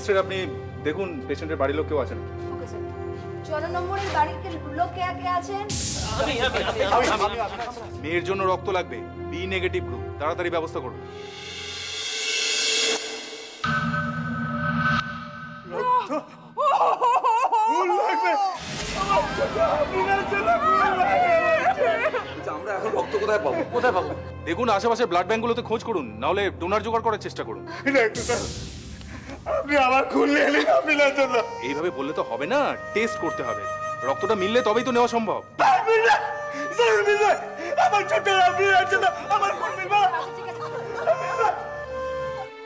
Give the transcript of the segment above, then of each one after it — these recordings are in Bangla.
সিস্টার আপনি দেখুন পেশেন্টের বাড়ির লোক কেউ আছেন। Okay sir. 14 নম্বরের বাড়ির লোক কে আছেন? মেয়ের জন্য রক্ত লাগবে, বি নেগেটিভ গ্রুপ, তাড়াতাড়ি ব্যবস্থা করুন। আমরা এখন রক্ত কোথায় পাবো? দেখুন আশেপাশে ব্লাড ব্যাঙ্কগুলোতে খোঁজ করুন, নাহলে ডোনার জোগাড় করার চেষ্টা করুন। আপনি আমার খুললে এলেন আপনার জন্য। এইভাবে বললে তো হবে না, টেস্ট করতে হবে। রক্তটা মিললে তবেই তো নেওয়া সম্ভব। আমার ছোট আপনার জন্য আমার খুলবে না।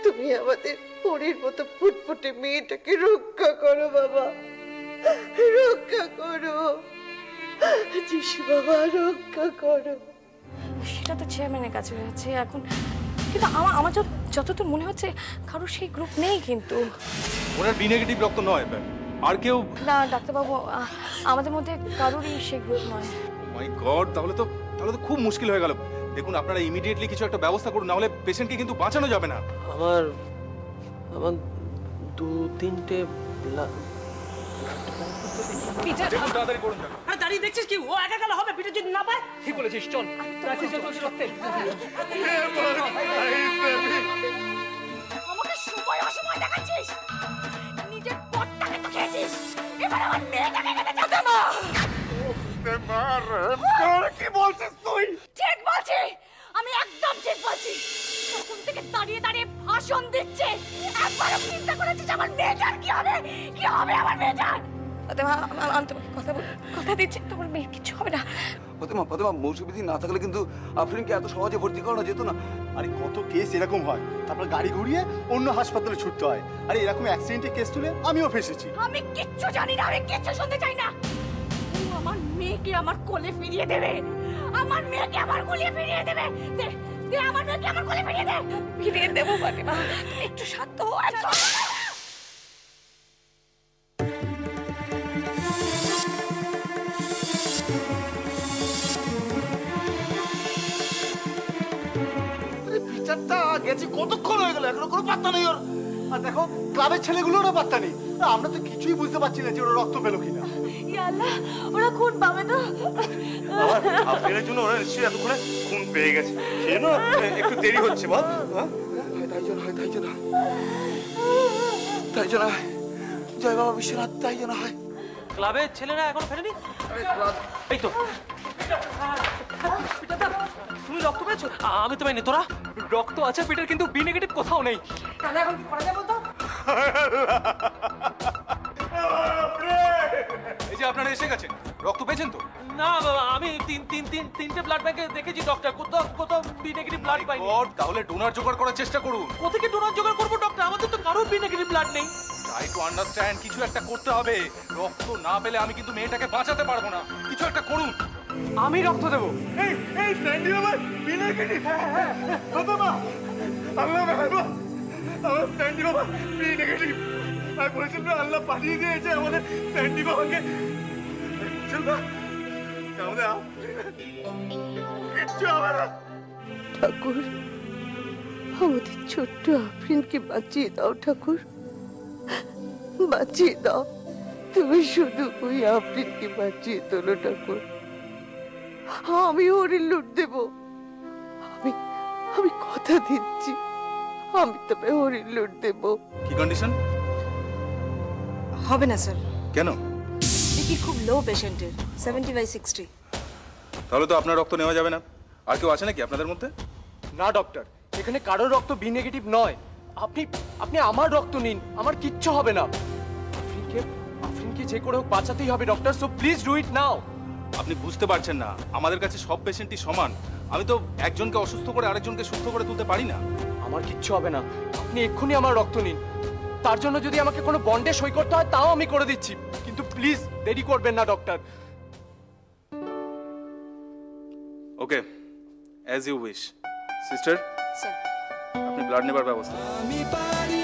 তুমি আমাদের পরীর মতো ফুটফুটে মেয়েটাকে রক্ষা করো বাবা, রক্ষা করো যিশু বাবা, রক্ষা করো। সেটা তো চেয়ারম্যানের কাছে হয়েছে এখন, কিন্তু আমার যতদূর মনে হচ্ছে কারোর সেই গ্রুপ নেই। কিন্তু ওনার বি নেগেটিভ রক্ত নয়, আর কেউ না ডাক্তারবাবু, আমাদের মধ্যে কারোরই সেই গ্রুপ নয়। মাই গড, তাহলে তো খুব মুশকিল হয়ে গেল। দেখুন আপনারা ইমিডিয়েটলি কিছু একটা ব্যবস্থা করুন, নাহলে পেশেন্টকে কিন্তু বাঁচানো যাবে না। আমার 2-3টে দেখুন তাড়াতাড়ি করুন। আরে দাঁড়িয়ে দেখছিস কি? ও একা গেলে হবে, পিঠে যদি না পায়। ঠিক বলেছিস, চল। আমাকে সময় অসময় দেখাচ্ছিস, নিজের পটটাকে তো খেয়েছিস, এবার আমার মেয়েটাকে খেতে চাতে না। কি বলছিস তুই? ঠিক বলছি, আমি একদম ঠিক বলছি। তখন থেকে দাঁড়িয়ে দাঁড়িয়ে ভাষণ দিচ্ছে, একবারও চিন্তা করেছিস আমার মেয়েটার কি হবে? কি হবে আমার মেয়েটার? আমি তোমাকে কথা দিচ্ছি, তোমার মেয়ের কিছু হবে না। ফতেমা মৌসুমী না থাকলে কিন্তু আফরিনকে এত সহজে ভর্তি করানো যেত না। আরে কত কেস এরকম হয়, তারপর গাড়ি ঘুরিয়ে অন্য হাসপাতালে ছুটতে হয়। আরে এরকম অ্যাক্সিডেন্টের কেস তুলে আমিও ফেসেছি। আমি কিচ্ছু জানি না, আমি কিচ্ছু শুনতে চাই না। ও আমার মেয়েকে আমার কোলে ফিরিয়ে দেবে, আমার মেয়েকে আমার কোলে ফিরিয়ে দেবে। দে আমার মেয়েকে আমার কোলে ফিরিয়ে দে। ফিরিয়ে দেবো ফাতেমা, তুমি একটু শান্ত হও। বিচারটা গেছে কতক্ষণ হয়ে গেল, এখনো কোনো পাত্তা নেই ওর। আর দেখো ক্লাবের ছেলেগুলোরও পাত্তা নেই। আমরা তো কিছুই বুঝতে পারছি না যে ওরা রক্ত পেলো কিনা। ইয়া আল্লাহ, ওরা খুন পাবে তো? আপনার জন্য ওরা নিশ্চয়ই এতক্ষণে খুন পেয়ে গেছে, কেন একটু দেরি হচ্ছে বল। তাই জন্য জয় বাবা বিশ্বনাথ, তাই জন্য হয়। ক্লাবের ছেলেরা এখনো ফেরেনি? এই তো তুমি রক্ত পেয়েছো? আমি তো পাইনি। তোরা? রক্ত আছে পেটের, কিন্তু বি নেগেটিভ কোথাও নেই। তাহলে এখন কি করা যাবে তো? এই যে আপনারা এসে গেছেন, রক্ত পেয়েছেন তো? না বাবা, আমি তিনটে ব্লাড ব্যাংকে দেখেছি ডক্টর, কোথাও বি নেগেটিভ ব্লাড পাইনি। তাহলে ডোনার জোগাড় করার চেষ্টা করুন। কোথেকে ডোনার জোগাড় করবো ডক্টর? আমাদের তো কারোর বি নেগেটিভ ব্লাড নেই। ট্রাই টু আন্ডারস্ট্যান্ড, কিছু একটা করতে হবে। রক্ত না পেলে আমি কিন্তু মেয়েটাকে বাঁচাতে পারবো না। কিছু একটা করুন। আমি রক্ত দেবো। এই স্যান্ডি বাবা বিনা কেটে ফতেমা, আল্লাহ বাবা, আমার স্যান্ডি বাবা বি নেগেটিভ। আর বলছেন না আল্লাহ পাঠিয়ে দিয়েছে আমাদের স্যান্ডি বাবাকে। চল না আমাদের কিচ্ছু হবে না। ঠাকুর, আমাদের ছোট্ট আফরিনকে বাঁচিয়ে দাও ঠাকুর, বাঁচিয়ে দাও। তুমি শুধু ওই আফরিনকে বাঁচিয়ে তোলো ঠাকুর। আমি ওরে লুট দেব, আমি কথা দিচ্ছি, আমি তবে ওরে লুট দেব। কি কন্ডিশন? হবে না স্যার, কেন? বিপি খুব লো পেশেন্টের, 70/60। তাহলে তো আপনার রক্ত নেওয়া যাবে না। আর কেউ আছে নাকি আপনাদের মধ্যে? না ডক্টর, এখানে কারোর রক্ত বি নেগেটিভ নয়। আপনি আমার রক্ত নিন, আমার কিচ্ছু হবে না। আফরিনকে যে করে হোক বাঁচাতেই হবে doctor, so please do it now. আপনি বুঝতে পারছেন না, আমাদের কাছে সব পেশেন্টই সমান। আমি তো একজনকে অসুস্থ করে আরেকজনকে সুস্থ করে তুলতে পারি না। আমার কিচ্ছু হবে না, আপনি এক্ষুনি আমার রক্ত নিন। তার জন্য যদি আমাকে কোনো বন্ডে সই করতে হয় তাও আমি করে দিচ্ছি, কিন্তু প্লিজ দেরি করবেন না doctor. Okay, as you wish. Sister, sir আপনি ব্লাড নেবার ব্যবস্থা। আমি পারি